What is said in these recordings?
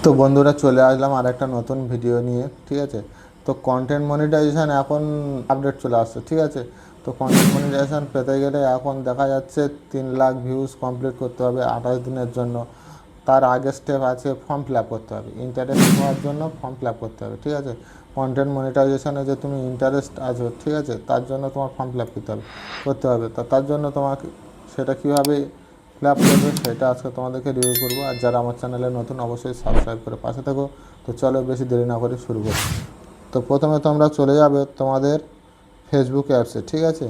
তো বন্ধুরা চলে আসলাম আর একটা নতুন ভিডিও নিয়ে। ঠিক আছে, তো কন্টেন্ট মনিটাইজেশান এখন আপডেট চলে আসছে। ঠিক আছে, তো কন্টেন্ট মনিটাইজেশান পেতে গেলে এখন দেখা যাচ্ছে 3 লাখ ভিউজ কমপ্লিট করতে হবে 28 দিনের জন্য। তার আগের স্টেপ আছে ফর্ম ফিল আপ করতে হবে, ইন্টারেস্ট হওয়ার জন্য ফর্ম ফিল আপ করতে হবে। ঠিক আছে, কন্টেন্ট মনিটাইজেশানে যে তুমি ইন্টারেস্ট আছো, ঠিক আছে, তার জন্য তোমার ফর্ম ফিল আপ করতে হবে। তো তার জন্য তোমাকে সেটা কীভাবে ফিল আপ করবে সেটা আজকে তোমাদেরকে রিভিউ করবো। আর যারা আমার চ্যানেলে নতুন অবশ্যই সাবস্ক্রাইব করে পাশে থাকো। তো চলো বেশি দেরি না করে শুরু করি। তো প্রথমে তোমরা চলে যাবে তোমাদের ফেসবুক অ্যাপসে। ঠিক আছে,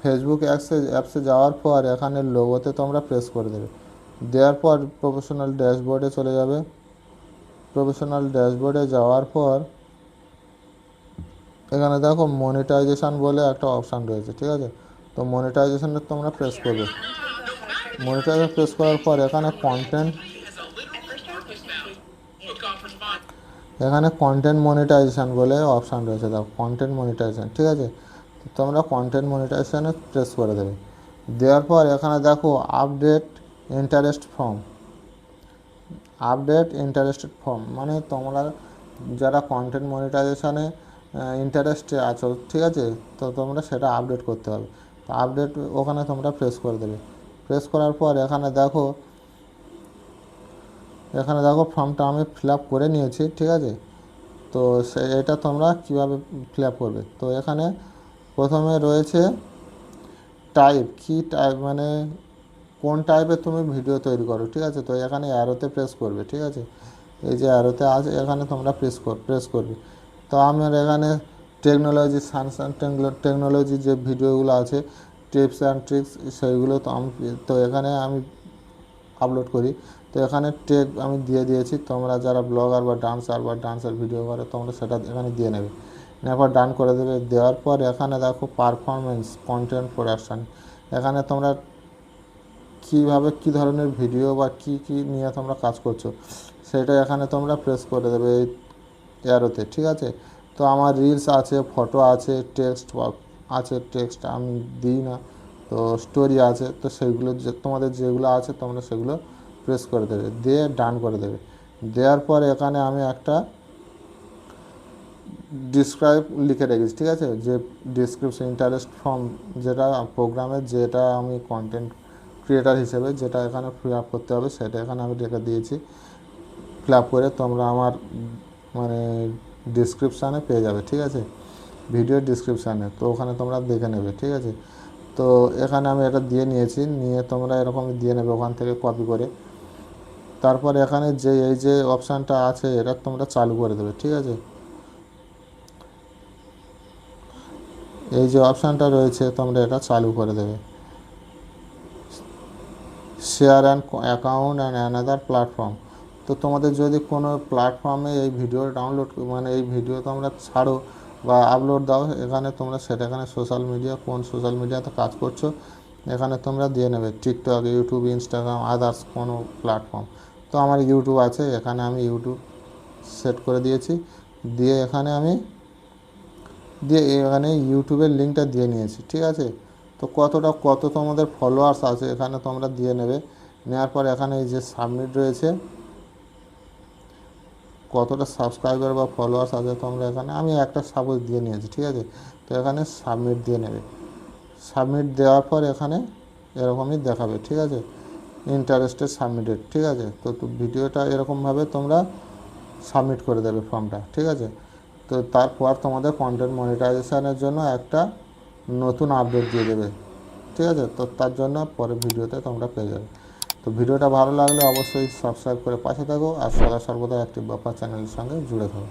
ফেসবুক অ্যাপসে যাওয়ার পর এখানে লোগোতে তোমরা প্রেস করে দেবে। দেওয়ার পর প্রফেশনাল ড্যাশবোর্ডে চলে যাবে। প্রফেশনাল ড্যাশবোর্ডে যাওয়ার পর এখানে দেখো মনিটাইজেশান বলে একটা অপশান রয়েছে। ঠিক আছে, তো মনিটাইজেশানে তোমরা প্রেস করবে। মনিটাইজেশন প্রেস করার পর এখানে কন্টেন্ট মনিটাইজেশান বলে অপশান রয়েছে। দেখো কন্টেন্ট মনিটাইজেশান। ঠিক আছে, তো তোমরা কন্টেন্ট মনিটাইজেশানে প্রেস করে দেবে। দেওয়ার পর এখানে দেখো আপডেট ইন্টারেস্টেড ফর্ম, মানে তোমরা যারা কন্টেন্ট মনিটাইজেশানে ইন্টারেস্টে আছো, ঠিক আছে, তো তোমরা সেটা আপডেট করতে হবে। তো আপডেট ওখানে তোমরা প্রেস করে দেবে। প্রেস করার পর এখানে দেখো ফর্মটা আমি ফিল আপ করে নিয়েছি। ঠিক আছে, তো এটা তোমরা কীভাবে ফিল আপ করবে, তো এখানে প্রথমে রয়েছে টাইপ, কি টাইপ মানে কোন টাইপের তুমি ভিডিও তৈরি করো। ঠিক আছে, তো এখানে অ্যারোতে প্রেস করবে। ঠিক আছে, এই যে অ্যারোতে আছে এখানে তোমরা প্রেস করবে। তো আমার এখানে টেকনোলজি যে ভিডিওগুলো আছে, টিপস অ্যান্ড ট্রিক্স, সেইগুলো তো এখানে আমি আপলোড করি। তো এখানে আমি দিয়ে দিয়েছি। তোমরা যারা ব্লগার বা ডান্সার ভিডিও করে তোমরা সেটা এখানে দিয়ে নেবে। নেওয়ার পর ডান করে দেবে। দেওয়ার পর এখানে দেখো পারফরমেন্স কন্টেন্ট প্রোডাকশান, এখানে তোমরা কীভাবে কী ধরনের ভিডিও বা কী নিয়ে তোমরা কাজ করছো সেটা এখানে তোমরা প্রেস করে দেবে এই অ্যারোতে। ঠিক আছে, তো আমার রিলস আছে, ফটো আছে, টেক্সট আমি দিই না, তো স্টোরি আছে, তো সেইগুলো তোমাদের যেগুলো আছে তোমরা সেগুলো প্রেস করে দেবে, দিয়ে ডান করে দেবে। দেওয়ার পর এখানে আমি একটা ডিসক্রাইব লিখে রেখেছি। ঠিক আছে, যে ডিসক্রিপশন ইন্টারেস্ট ফর্ম, যেটা প্রোগ্রামের, যেটা আমি কন্টেন্ট ক্রিয়েটার হিসেবে যেটা এখানে ফিল আপ করতে হবে সেটা এখানে আমি রেখে দিয়েছি। ফিল আপ করে তোমরা আমার মানে ডিসক্রিপশানে পেয়ে যাবে। ঠিক আছে, ভিডিওর ডিসক্রিপশানে, তো ওখানে তোমরা দেখে নেবে। ঠিক আছে, তো এখানে আমি এটা দিয়ে নিয়েছি, নিয়ে তোমরা এরকম দিয়ে নেবে ওখান থেকে কপি করে। তারপর এখানে এই যে অপশানটা আছে এটা তোমরা চালু করে দেবে। ঠিক আছে, এই যে অপশানটা রয়েছে তোমরা এটা চালু করে দেবে। Share account and another platform, তো তোমাদের যদি কোনো প্ল্যাটফর্মে এই ভিডিও এই ভিডিও তোমরা ছাড়ো বা আপলোড দাও, এখানে তোমরা সেটা এখানে কোন সোশ্যাল মিডিয়াতে কাজ করছো এখানে তোমরা দিয়ে নেবে। টিকটক, ইউটিউব, ইনস্টাগ্রাম, আদার্স কোনো প্ল্যাটফর্ম। তো আমার ইউটিউব আছে, এখানে আমি ইউটিউব সেট করে দিয়েছি। দিয়ে এখানে ইউটিউবের লিঙ্কটা দিয়ে নিয়েছি। ঠিক আছে, তো কত তোমাদের ফলোয়ার্স আছে এখানে তোমরা দিয়ে নেবে। নেওয়ার পর এখানে এই যে সাবমিট রয়েছে, কতটা সাবস্ক্রাইবার বা ফলোয়ার্স আছে তোমরা এখানে, আমি একটা সাপোজ দিয়ে নিয়েছি। ঠিক আছে, তো এখানে সাবমিট দিয়ে নেবে। সাবমিট দেওয়ার পর এখানে এরকমই দেখাবে। ঠিক আছে, ইন্টারেস্টেড সাবমিটেড। ঠিক আছে, তো ভিডিওটা এরকমভাবে তোমরা সাবমিট করে দেবে ফর্মটা। ঠিক আছে, তো তারপর তোমাদের কন্টেন্ট মনিটাইজেশানের জন্য একটা নতুন আপডেট দিয়ে দেবে। ঠিক আছে, তো তার জন্য পরের ভিডিওতে তোমরা পেয়ে যাবে। তো ভিডিওটা ভালো লাগলে অবশ্যই সাবস্ক্রাইব করে পাশে থাকো, আর সদা সর্বদা অ্যাক্টিভ বাপ্পা চ্যানেলের সঙ্গে জুড়ে থাকো।